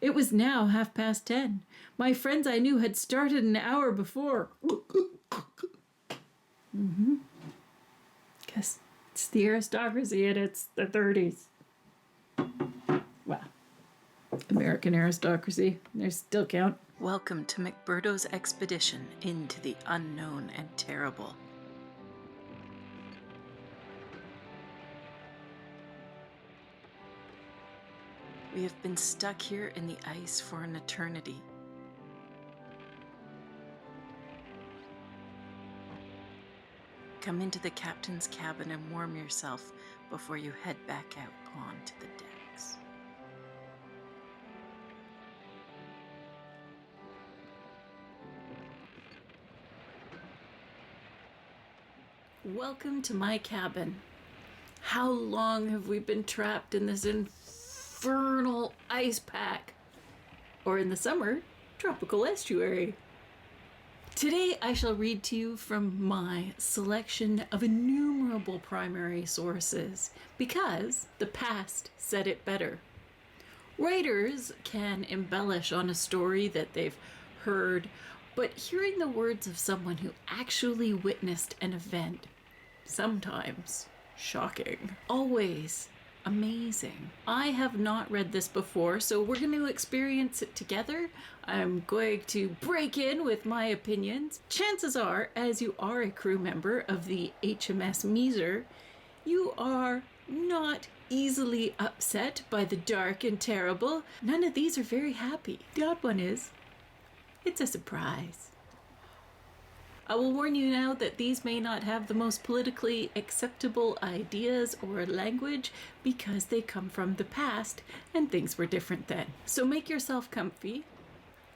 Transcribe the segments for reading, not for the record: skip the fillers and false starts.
It was now 10:30. My friends I knew had started an hour before. Because it's the aristocracy and it's the 30s. Well, American aristocracy. They still count. Welcome to McBurdo's expedition into the unknown and terrible. We have been stuck here in the ice for an eternity. Come into the captain's cabin and warm yourself before you head back out onto the decks. Welcome to my cabin. How long have we been trapped in this infernal ice pack? Or in the summer, tropical estuary. Today I shall read to you from my selection of innumerable primary sources, because the past said it better. Writers can embellish on a story that they've heard, but hearing the words of someone who actually witnessed an event, sometimes shocking, always amazing. I have not read this before, so we're going to experience it together. I'm going to break in with my opinions. Chances are, as you are a crew member of the HMS Measer, you are not easily upset by the dark and terrible. None of these are very happy. The odd one is, it's a surprise. I will warn you now that these may not have the most politically acceptable ideas or language because they come from the past and things were different then. So make yourself comfy,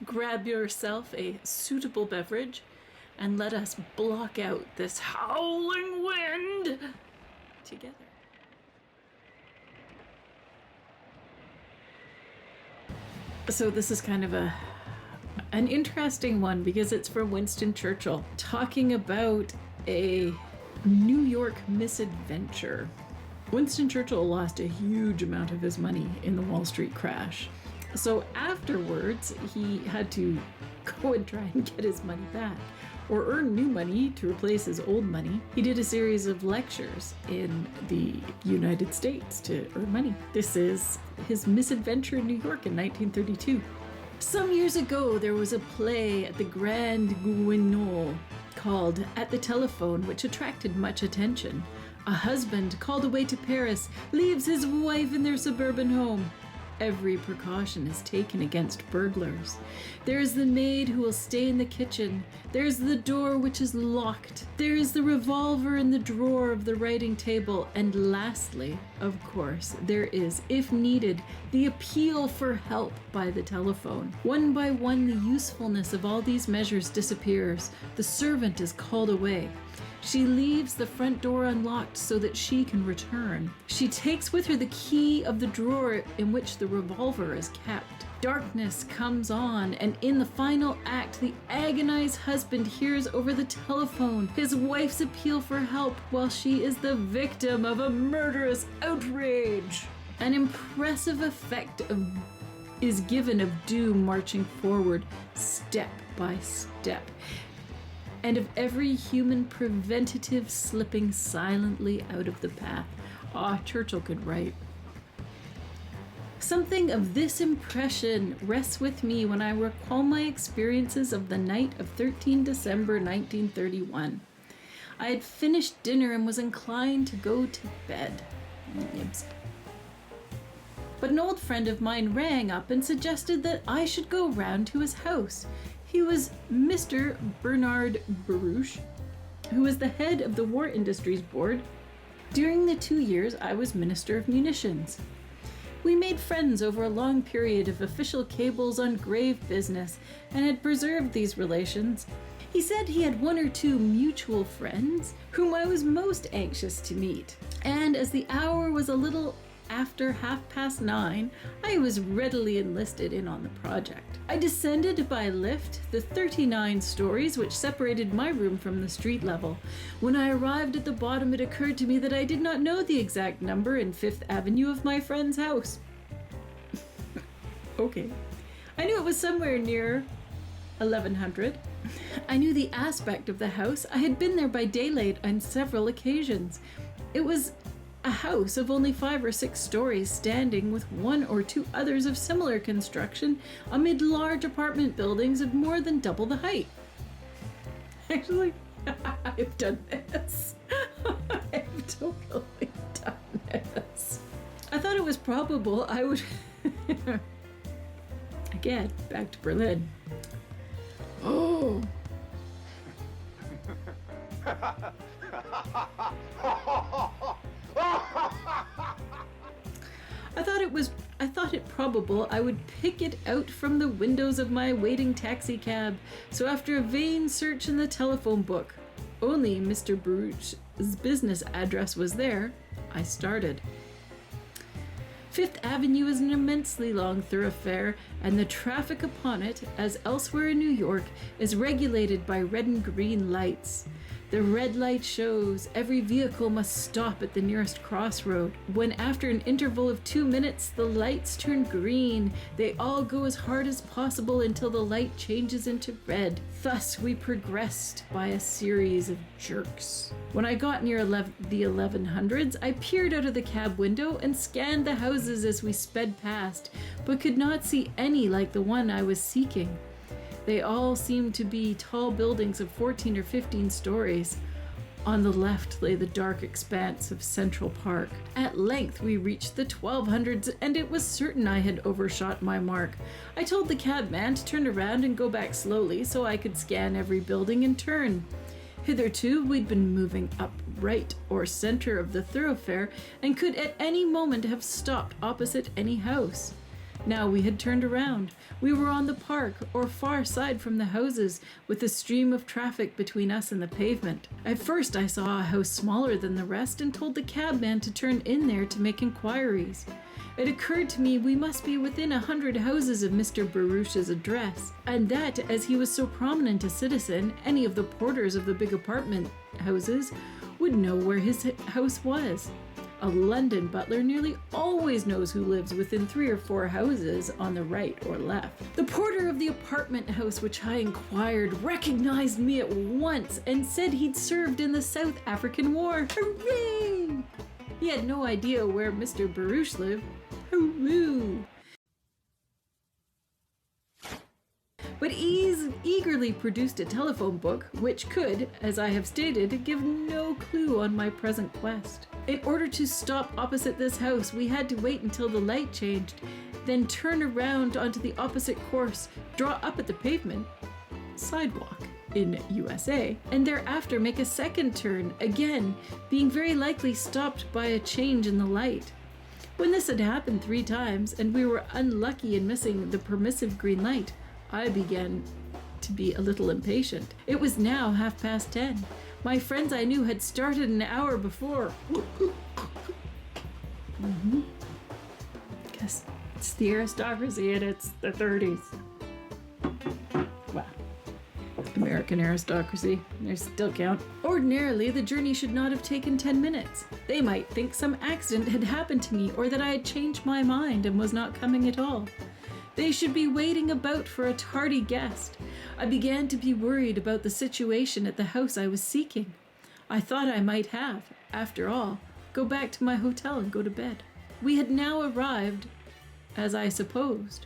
grab yourself a suitable beverage, and let us block out this howling wind together. So this is kind of an interesting one because it's from Winston Churchill, talking about a New York misadventure. Winston Churchill lost a huge amount of his money in the Wall Street crash. So afterwards, he had to go and try and get his money back, or earn new money to replace his old money. He did a series of lectures in the United States to earn money. This is his misadventure in New York in 1932. Some years ago, there was a play at the Grand Guignol called At the Telephone, which attracted much attention. A husband called away to Paris leaves his wife in their suburban home. Every precaution is taken against burglars. There is the maid who will stay in the kitchen. There is the door which is locked. There is the revolver in the drawer of the writing table. And lastly, of course, there is, if needed, the appeal for help by the telephone. One by one, the usefulness of all these measures disappears. The servant is called away. She leaves the front door unlocked so that she can return. She takes with her the key of the drawer in which the revolver is kept. Darkness comes on, and in the final act, the agonized husband hears over the telephone his wife's appeal for help while she is the victim of a murderous outrage. An impressive effect is given of doom marching forward, step by step, and of every human preventative slipping silently out of the path. Churchill could write. Something of this impression rests with me when I recall my experiences of the night of 13 December 1931. I had finished dinner and was inclined to go to bed. But an old friend of mine rang up and suggested that I should go round to his house. He was Mr. Bernard Baruch, who was the head of the War Industries Board during the 2 years I was Minister of Munitions. We made friends over a long period of official cables on grave business and had preserved these relations. He said he had one or two mutual friends whom I was most anxious to meet, and as the hour was a little after 9:30, I was readily enlisted in on the project. I descended by lift the 39 stories which separated my room from the street level. When I arrived at the bottom, it occurred to me that I did not know the exact number in 5th Avenue of my friend's house. Okay. I knew it was somewhere near 1100. I knew the aspect of the house. I had been there by daylight on several occasions. It was a house of only 5 or 6 stories, standing with 1 or 2 others of similar construction amid large apartment buildings of more than double the height. Actually, I've done this. I've totally done this. I thought it was probable I would... Again, back to Berlin. Oh. I thought it probable I would pick it out from the windows of my waiting taxi cab, so after a vain search in the telephone book, only Mr. Baruch's business address was there, I started. Fifth Avenue is an immensely long thoroughfare, and the traffic upon it, as elsewhere in New York, is regulated by red and green lights. The red light shows every vehicle must stop at the nearest crossroad. When after an interval of 2 minutes the lights turn green, they all go as hard as possible until the light changes into red. Thus we progressed by a series of jerks. When I got near the 1100s, I peered out of the cab window and scanned the houses as we sped past, but could not see any like the one I was seeking. They all seemed to be tall buildings of 14 or 15 stories. On the left lay the dark expanse of Central Park. At length we reached the 1200s, and it was certain I had overshot my mark. I told the cabman to turn around and go back slowly so I could scan every building in turn. Hitherto we'd been moving up right or center of the thoroughfare and could at any moment have stopped opposite any house. Now we had turned around. We were on the park, or far side from the houses, with a stream of traffic between us and the pavement. At first I saw a house smaller than the rest and told the cabman to turn in there to make inquiries. It occurred to me we must be within 100 houses of Mr. Baruch's address, and that, as he was so prominent a citizen, any of the porters of the big apartment houses would know where his house was. A London butler nearly always knows who lives within 3 or 4 houses on the right or left. The porter of the apartment house which I inquired recognized me at once and said he'd served in the South African War. Hooray! He had no idea where Mr. Baruch lived. Hooroo! But eagerly produced a telephone book which could, as I have stated, give no clue on my present quest. In order to stop opposite this house, we had to wait until the light changed, then turn around onto the opposite course, draw up at the pavement, sidewalk in USA, and thereafter make a second turn, again being very likely stopped by a change in the light. When this had happened 3 times, and we were unlucky in missing the permissive green light, I began to be a little impatient. It was now 10:30. My friends I knew had started an hour before. Because it's the aristocracy and it's the 30s. Wow. American aristocracy. They still count. Ordinarily, the journey should not have taken 10 minutes. They might think some accident had happened to me, or that I had changed my mind and was not coming at all. They should be waiting about for a tardy guest. I began to be worried about the situation at the house I was seeking. I thought I might have, after all, go back to my hotel and go to bed. We had now arrived, as I supposed,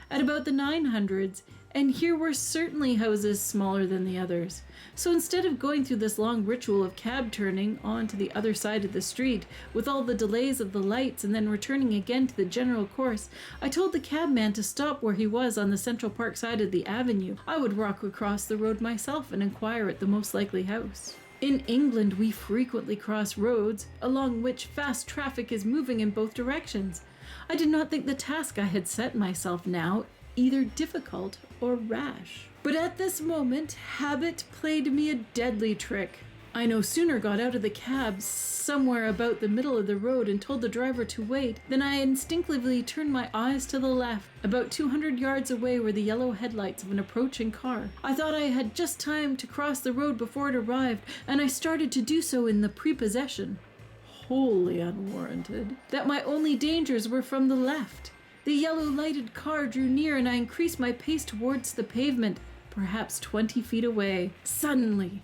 at about the 900s, and here were certainly houses smaller than the others. So instead of going through this long ritual of cab turning on to the other side of the street, with all the delays of the lights and then returning again to the general course, I told the cabman to stop where he was on the Central Park side of the avenue. I would walk across the road myself and inquire at the most likely house. In England, we frequently cross roads along which fast traffic is moving in both directions. I did not think the task I had set myself now either difficult or rash. But at this moment, habit played me a deadly trick. I no sooner got out of the cab somewhere about the middle of the road and told the driver to wait than I instinctively turned my eyes to the left. About 200 yards away were the yellow headlights of an approaching car. I thought I had just time to cross the road before it arrived, and I started to do so in the prepossession, wholly unwarranted, that my only dangers were from the left. The yellow lighted car drew near and I increased my pace towards the pavement, perhaps 20 feet away. Suddenly,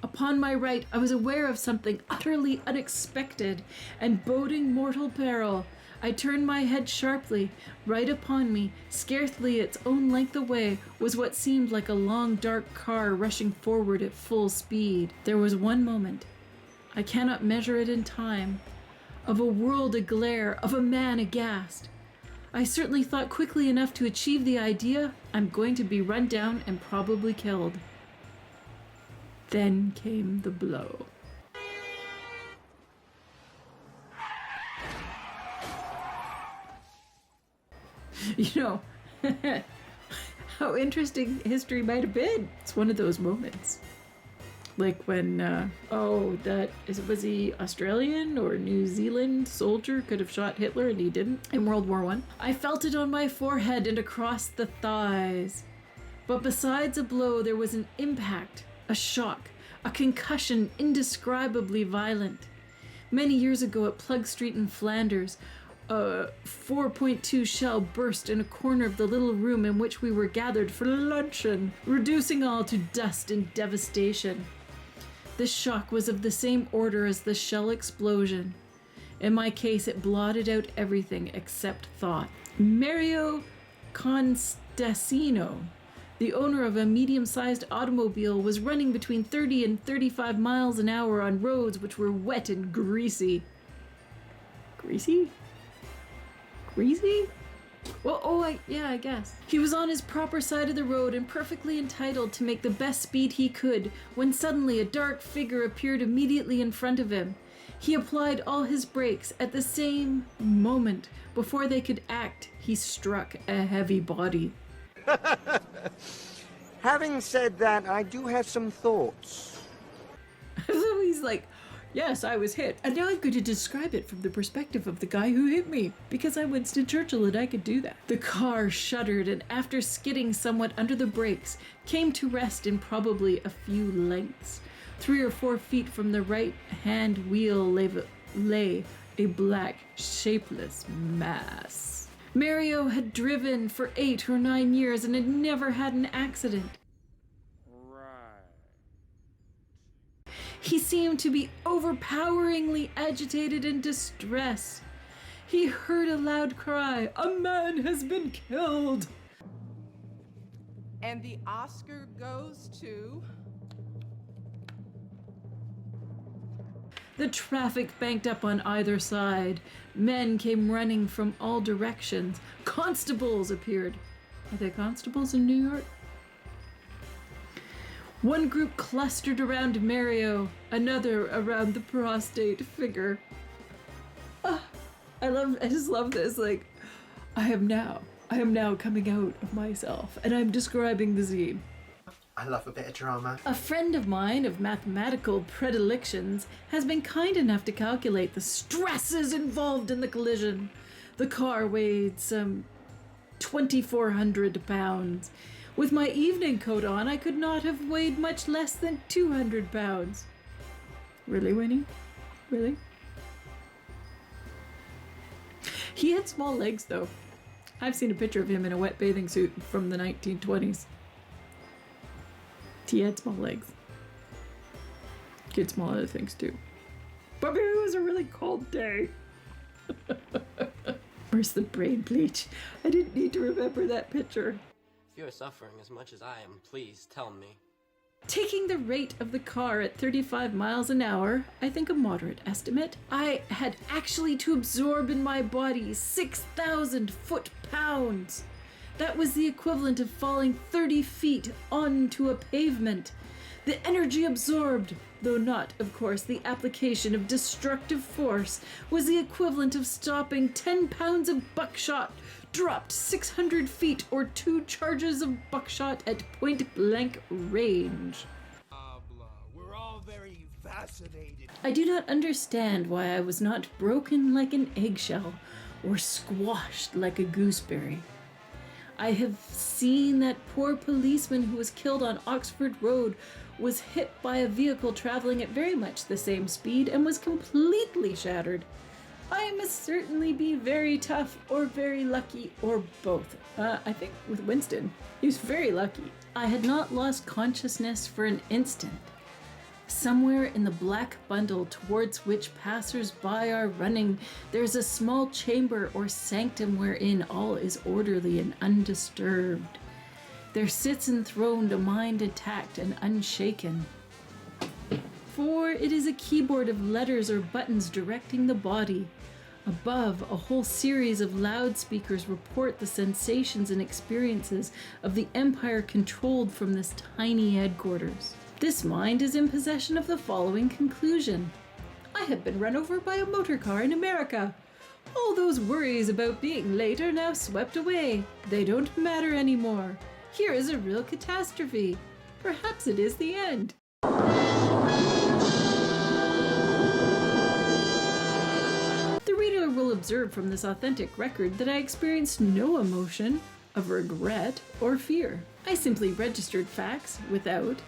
upon my right, I was aware of something utterly unexpected and boding mortal peril. I turned my head sharply. Right upon me, scarcely its own length away, was what seemed like a long dark car rushing forward at full speed. There was one moment, I cannot measure it in time, of a world aglare, of a man aghast. I certainly thought quickly enough to achieve the idea, I'm going to be run down and probably killed. Then came the blow. You know, how interesting history might have been. It's one of those moments. Like when, was he Australian or New Zealand soldier could have shot Hitler and he didn't in World War I? I felt it on my forehead and across the thighs. But besides a blow, there was an impact, a shock, a concussion indescribably violent. Many years ago at Plug Street in Flanders, a 4.2 shell burst in a corner of the little room in which we were gathered for luncheon, reducing all to dust and devastation. This shock was of the same order as the shell explosion. In my case, it blotted out everything except thought. Mario Constantino, the owner of a medium-sized automobile, was running between 30 and 35 miles an hour on roads which were wet and greasy. Greasy? Greasy? Well, I guess. He was on his proper side of the road and perfectly entitled to make the best speed he could when suddenly a dark figure appeared immediately in front of him. He applied all his brakes. At the same moment, before they could act, he struck a heavy body. Having said that, I do have some thoughts. So he's like, yes, I was hit. And now I'm going to describe it from the perspective of the guy who hit me, because I'm Winston Churchill and I could do that. The car shuddered and after skidding somewhat under the brakes, came to rest in probably a few lengths. 3 or 4 feet from the right-hand wheel lay a black, shapeless mass. Mario had driven for 8 or 9 years and had never had an accident. He seemed to be overpoweringly agitated and distressed. He heard a loud cry, "A man has been killed!" And the Oscar goes to... The traffic banked up on either side. Men came running from all directions. Constables appeared. Are there constables in New York? One group clustered around Mario, another around the prostrate figure. I just love this. Like, I am now coming out of myself, and I'm describing the scene. I love a bit of drama. A friend of mine of mathematical predilections has been kind enough to calculate the stresses involved in the collision. The car weighed some 2,400 pounds. With my evening coat on, I could not have weighed much less than 200 pounds. Really, Winnie? Really? He had small legs, though. I've seen a picture of him in a wet bathing suit from the 1920s. He had small legs. He had small other things, too. But maybe it was a really cold day. Where's the brain bleach? I didn't need to remember that picture. If you are suffering as much as I am, please tell me. Taking the rate of the car at 35 miles an hour, I think a moderate estimate, I had actually to absorb in my body 6,000 foot-pounds. That was the equivalent of falling 30 feet onto a pavement. The energy absorbed, though not, of course, the application of destructive force, was the equivalent of stopping 10 pounds of buckshot dropped 600 feet or 2 charges of buckshot at point-blank range. We're all very fascinated. I do not understand why I was not broken like an eggshell or squashed like a gooseberry. I have seen that poor policeman who was killed on Oxford Road was hit by a vehicle traveling at very much the same speed and was completely shattered. I must certainly be very tough or very lucky or both. I think with Winston, he was very lucky. I had not lost consciousness for an instant. Somewhere in the black bundle towards which passers-by are running, there's a small chamber or sanctum wherein all is orderly and undisturbed. There sits enthroned a mind intact and unshaken. For it is a keyboard of letters or buttons directing the body. Above, a whole series of loudspeakers report the sensations and experiences of the empire controlled from this tiny headquarters. This mind is in possession of the following conclusion. I have been run over by a motor car in America. All those worries about being late are now swept away. They don't matter anymore. Here is a real catastrophe. Perhaps it is the end. The reader will observe from this authentic record that I experienced no emotion of regret or fear. I simply registered facts without,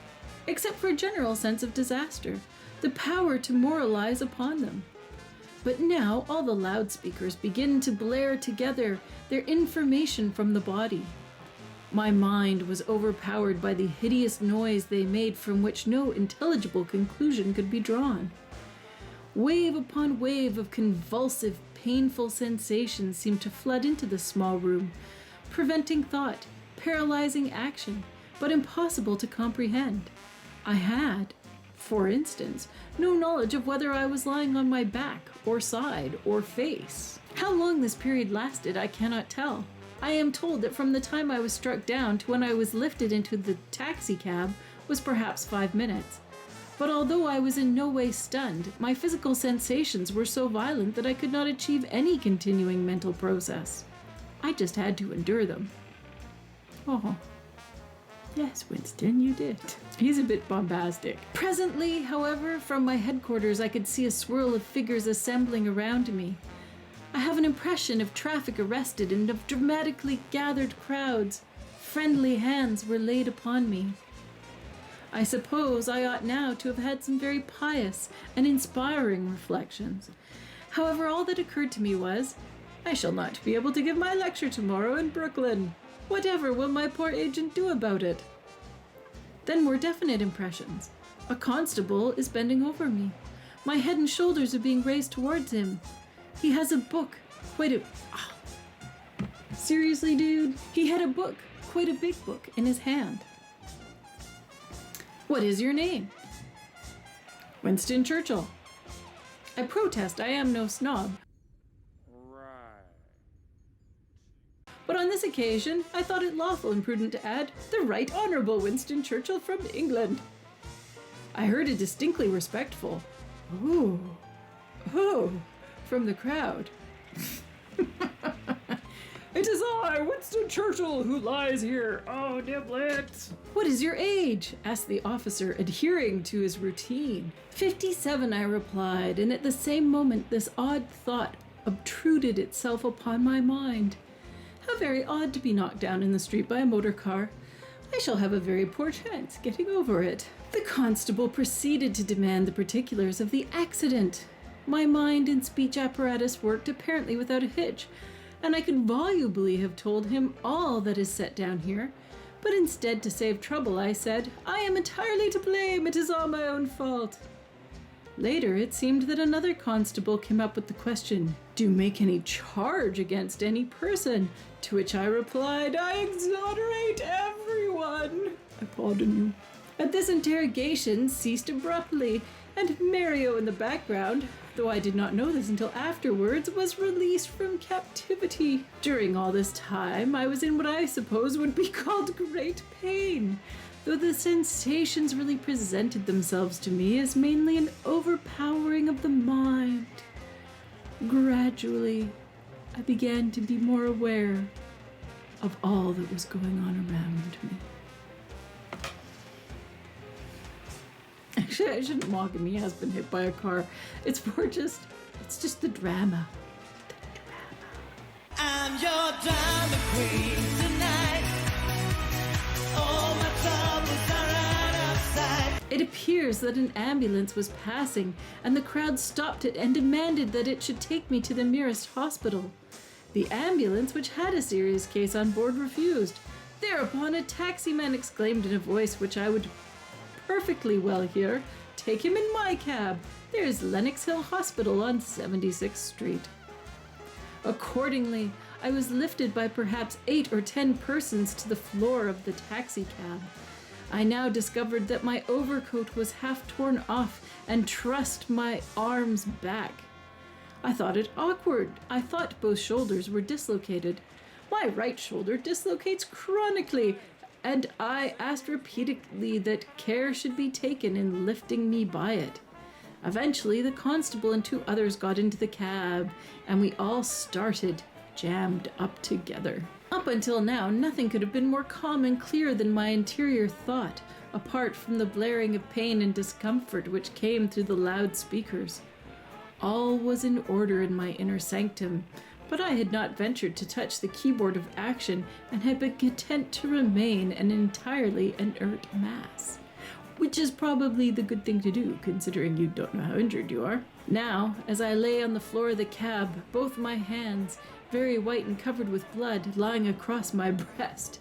except for a general sense of disaster, the power to moralize upon them. But now all the loudspeakers begin to blare together their information from the body. My mind was overpowered by the hideous noise they made from which no intelligible conclusion could be drawn. Wave upon wave of convulsive, painful sensations seemed to flood into the small room, preventing thought, paralyzing action, but impossible to comprehend. I had, for instance, no knowledge of whether I was lying on my back, or side, or face. How long this period lasted, I cannot tell. I am told that from the time I was struck down to when I was lifted into the taxicab was perhaps 5 minutes. But although I was in no way stunned, my physical sensations were so violent that I could not achieve any continuing mental process. I just had to endure them. Oh. Yes, Winston, you did. He's a bit bombastic. Presently, however, from my headquarters I could see a swirl of figures assembling around me. I have an impression of traffic arrested and of dramatically gathered crowds. Friendly hands were laid upon me. I suppose I ought now to have had some very pious and inspiring reflections. However, all that occurred to me was, I shall not be able to give my lecture tomorrow in Brooklyn. Whatever will my poor agent do about it? Then more definite impressions. A constable is bending over me. My head and shoulders are being raised towards him. He has a book, Seriously, dude? He had a book, quite a big book, in his hand. What is your name? Winston Churchill. I protest, I am no snob. But on this occasion, I thought it lawful and prudent to add, the Right Honourable Winston Churchill from England. I heard a distinctly respectful, "Oh, oh," from the crowd. It is I, Winston Churchill, who lies here. Oh, niblets. What is your age? Asked the officer, adhering to his routine. 57, I replied, and at the same moment this odd thought obtruded itself upon my mind. How very odd to be knocked down in the street by a motor car. I shall have a very poor chance getting over it. The constable proceeded to demand the particulars of the accident. My mind and speech apparatus worked apparently without a hitch, and I could volubly have told him all that is set down here. But instead, to save trouble, I said, I am entirely to blame, it is all my own fault. Later, it seemed that another constable came up with the question, do you make any charge against any person? To which I replied, I exonerate everyone. I pardon you. At this interrogation ceased abruptly, and Mario in the background, though I did not know this until afterwards, was released from captivity. During all this time, I was in what I suppose would be called great pain, though the sensations really presented themselves to me as mainly an overpowering of the mind. Gradually, I began to be more aware of all that was going on around me. Actually, I shouldn't mock him. He has been hit by a car. It's just the drama. I'm your drama queen tonight. All my troubles are out of sight. It appeared appears that an ambulance was passing, and the crowd stopped it and demanded that it should take me to the nearest hospital. The ambulance, which had a serious case on board, refused. Thereupon a taximan exclaimed in a voice which I would perfectly well hear, "Take him in my cab. There's Lenox Hill Hospital on 76th Street." Accordingly, I was lifted by perhaps 8 or 10 persons to the floor of the taxicab. I now discovered that my overcoat was half torn off and trussed my arms back. I thought it awkward. I thought both shoulders were dislocated. My right shoulder dislocates chronically, and I asked repeatedly that care should be taken in lifting me by it. Eventually, the constable and 2 others got into the cab, and we all started, jammed up together. Up until now, nothing could have been more calm and clear than my interior thought, apart from the blaring of pain and discomfort which came through the loudspeakers. All was in order in my inner sanctum, but I had not ventured to touch the keyboard of action and had been content to remain an entirely inert mass. Which is probably the good thing to do, considering you don't know how injured you are. Now, as I lay on the floor of the cab, both my hands, very white and covered with blood, lying across my breast.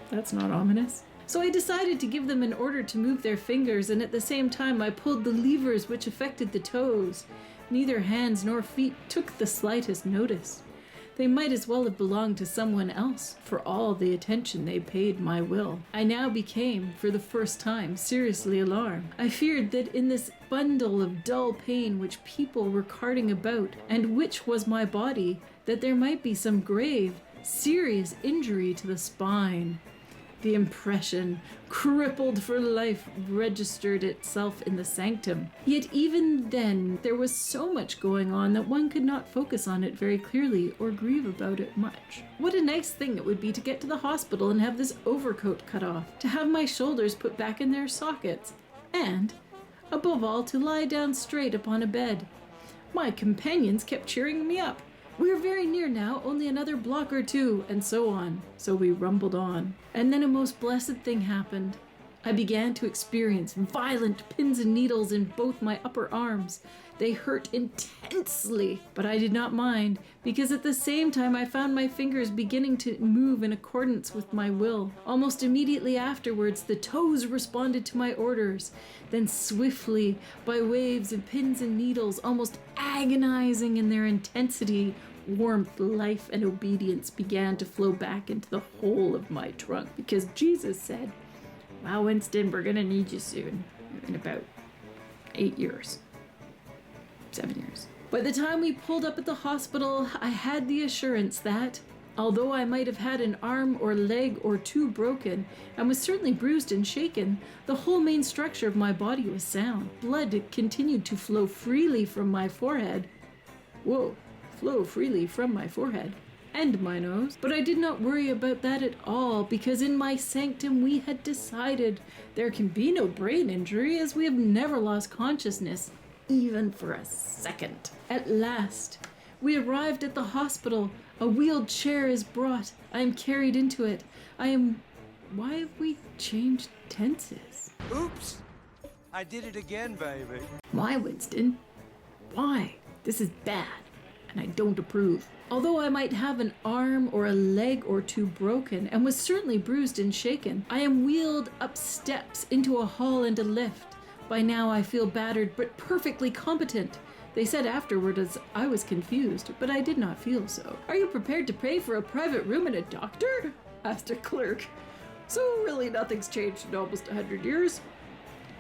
That's not ominous. So I decided to give them an order to move their fingers, and at the same time I pulled the levers which affected the toes. Neither hands nor feet took the slightest notice. They might as well have belonged to someone else, for all the attention they paid my will. I now became, for the first time, seriously alarmed. I feared that in this bundle of dull pain which people were carting about, and which was my body, that there might be some grave, serious injury to the spine. The impression, crippled for life, registered itself in the sanctum. Yet even then, there was so much going on that one could not focus on it very clearly or grieve about it much. What a nice thing it would be to get to the hospital and have this overcoat cut off, to have my shoulders put back in their sockets, and, above all, to lie down straight upon a bed. My companions kept cheering me up. "We're very near now, only another block or 2, and so on." So we rumbled on. And then a most blessed thing happened. I began to experience violent pins and needles in both my upper arms. They hurt intensely, but I did not mind, because at the same time I found my fingers beginning to move in accordance with my will. Almost immediately afterwards, the toes responded to my orders. Then swiftly, by waves of pins and needles, almost agonizing in their intensity, warmth, life, and obedience began to flow back into the whole of my trunk, because Jesus said, "Well, Winston, we're gonna need you soon," in about 8 years. 7 years. By the time we pulled up at the hospital, I had the assurance that, although I might have had an arm or leg or 2 broken, and was certainly bruised and shaken, the whole main structure of my body was sound. Blood continued to flow freely from my forehead. Flow freely from my forehead. And my nose. But I did not worry about that at all, because in my sanctum we had decided there can be no brain injury, as we have never lost consciousness, even for a second. At last, we arrived at the hospital. A wheeled chair is brought. I am carried into it. Why have we changed tenses? Oops! I did it again, baby. Why, Winston? Why? This is bad, and I don't approve. Although I might have an arm or a leg or 2 broken, and was certainly bruised and shaken, I am wheeled up steps into a hall and a lift. By now I feel battered, but perfectly competent. They said afterward as I was confused, but I did not feel so. "Are you prepared to pay for a private room and a doctor?" asked a clerk. "So really nothing's changed in almost 100 years?"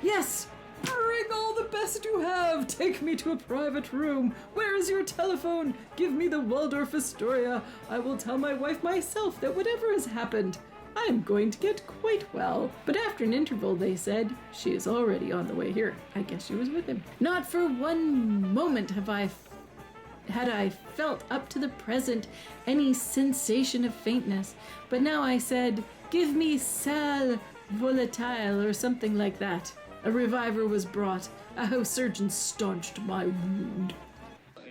"Yes! Bring all the best you have! Take me to a private room! Where is your telephone? Give me the Waldorf Astoria! I will tell my wife myself that whatever has happened, I am going to get quite well." But after an interval they said, "She is already on the way here." I guess she was with him. Not for one moment had I felt up to the present any sensation of faintness, but now I said, "Give me sal volatile," or something like that. A reviver was brought. A house surgeon staunched my wound.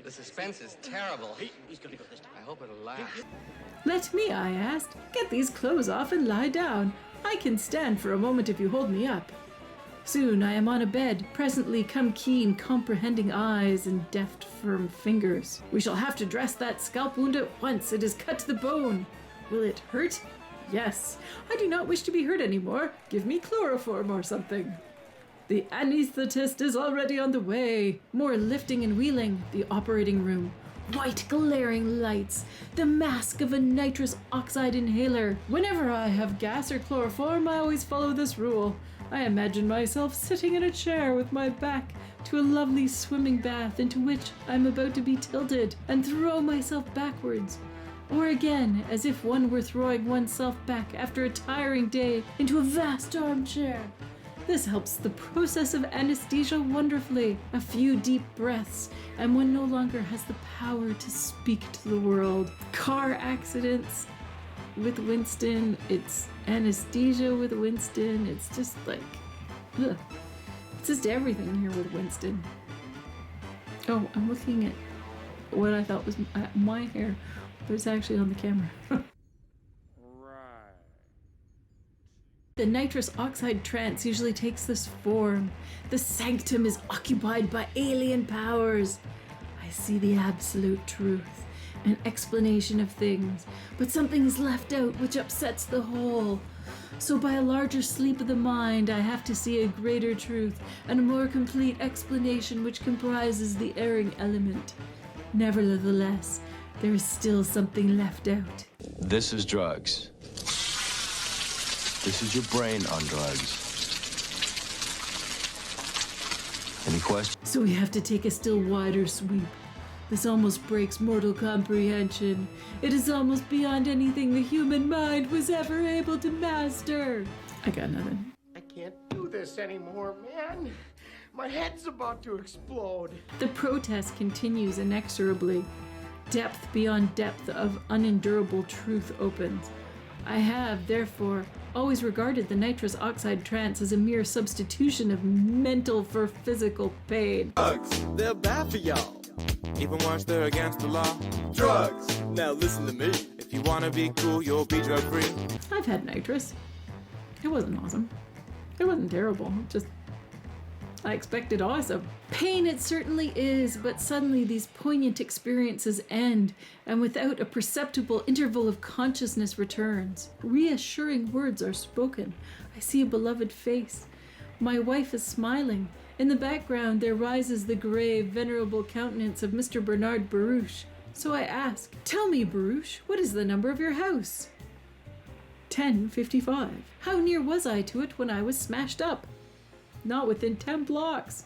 The suspense is terrible. I hope it'll last. "Let me," I asked, "get these clothes off and lie down. I can stand for a moment if you hold me up. Soon I am on a bed, presently come keen, comprehending eyes and deft, firm fingers. We shall have to dress that scalp wound at once. It is cut to the bone. Will it hurt? Yes. I do not wish to be hurt anymore. Give me chloroform or something. The anesthetist is already on the way. More lifting and wheeling. The operating room. White glaring lights. The mask of a nitrous oxide inhaler. Whenever I have gas or chloroform, I always follow this rule. I imagine myself sitting in a chair with my back to a lovely swimming bath into which I am about to be tilted and throw myself backwards. Or again, as if one were throwing oneself back after a tiring day into a vast armchair. This helps the process of anesthesia wonderfully. A few deep breaths, and one no longer has the power to speak to the world. Car accidents with Winston, it's anesthesia with Winston, it's just like, ugh. It's just everything here with Winston. Oh, I'm looking at what I thought was my hair, but it's actually on the camera. The nitrous oxide trance usually takes this form. The sanctum is occupied by alien powers. I see the absolute truth, an explanation of things, but something is left out which upsets the whole. So by a larger sleep of the mind, I have to see a greater truth and a more complete explanation which comprises the erring element. Nevertheless, there is still something left out. This is drugs. This is your brain on drugs. Any questions? So we have to take a still wider sweep. This almost breaks mortal comprehension. It is almost beyond anything the human mind was ever able to master. I got nothing. I can't do this anymore, man. My head's about to explode. The protest continues inexorably. Depth beyond depth of unendurable truth opens. I have, therefore, always regarded the nitrous oxide trance as a mere substitution of mental for physical pain. Drugs, they're bad for y'all. Even worse, they're against the law. Drugs. Now listen to me. If you wanna be cool, you'll be drug free. I've had nitrous. It wasn't awesome. It wasn't terrible. Just, I expected awesome. Pain it certainly is, but suddenly these poignant experiences end, and without a perceptible interval of consciousness returns. Reassuring words are spoken. I see a beloved face. My wife is smiling. In the background there rises the grave, venerable countenance of Mr. Bernard Baruch. So I ask, tell me, Baruch, what is the number of your house? 1055. How near was I to it when I was smashed up? Not within 10 blocks.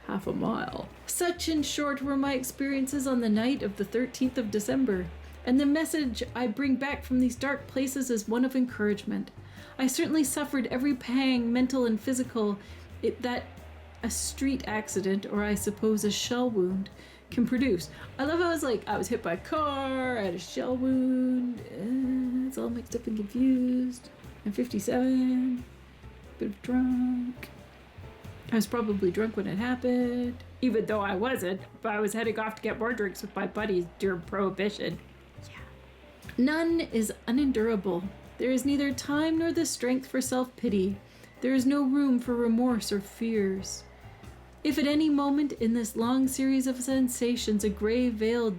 Half a mile. Such, in short, were my experiences on the night of the 13th of December, and the message I bring back from these dark places is one of encouragement. I certainly suffered every pang, mental and physical, that a street accident, or I suppose a shell wound, can produce. I love how I was hit by a car, I had a shell wound, it's all mixed up and confused. I'm 57, bit of drunk. I was probably drunk when it happened, even though I wasn't, but I was heading off to get more drinks with my buddies during Prohibition. Yeah. None is unendurable. There is neither time nor the strength for self-pity. There is no room for remorse or fears. If at any moment in this long series of sensations a gray veil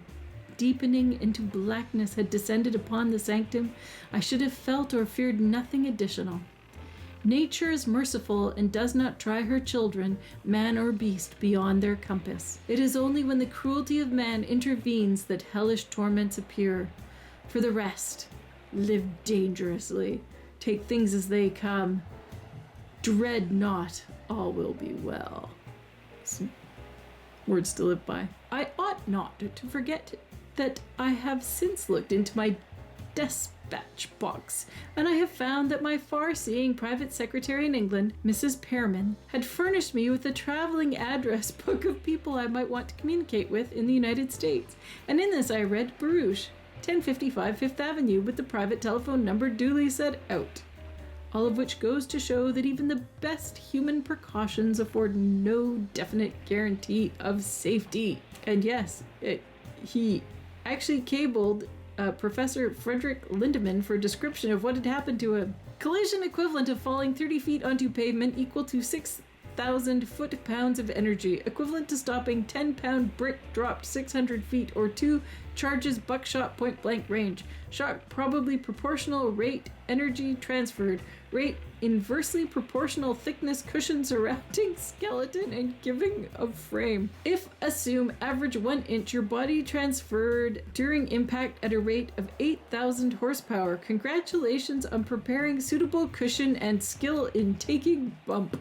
deepening into blackness had descended upon the sanctum, I should have felt or feared nothing additional. Nature is merciful and does not try her children, man or beast, beyond their compass. It is only when the cruelty of man intervenes that hellish torments appear. For the rest, live dangerously, take things as they come. Dread not, all will be well. Some words to live by. I ought not to forget that I have since looked into my dispatch box, and I have found that my far-seeing private secretary in England, Mrs. Pearman, had furnished me with a traveling address book of people I might want to communicate with in the United States, and in this I read Baruch, 1055 Fifth Avenue, with the private telephone number duly set out. All of which goes to show that even the best human precautions afford no definite guarantee of safety. And yes, he actually cabled Professor Frederick Lindemann for a description of what had happened to him. Collision equivalent of falling 30 feet onto pavement equal to 6,000 foot-pounds of energy, equivalent to stopping 10-pound brick dropped 600 feet or 2 charges buckshot point-blank range. Shock probably proportional rate energy transferred. Rate inversely proportional thickness cushion surrounding skeleton and giving of frame. If assume average 1 inch, your body transferred during impact at a rate of 8,000 horsepower. Congratulations on preparing suitable cushion and skill in taking bump.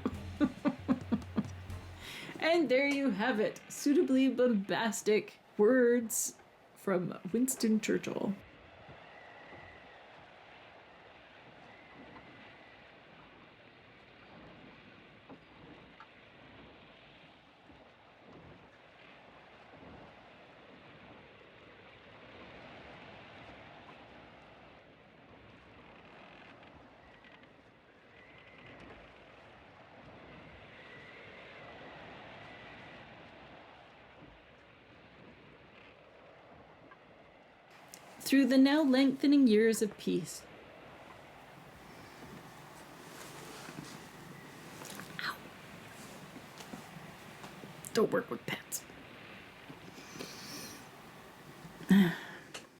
And there you have it. Suitably bombastic words from Winston Churchill. Through the now lengthening years of peace. Ow. Don't work with pets.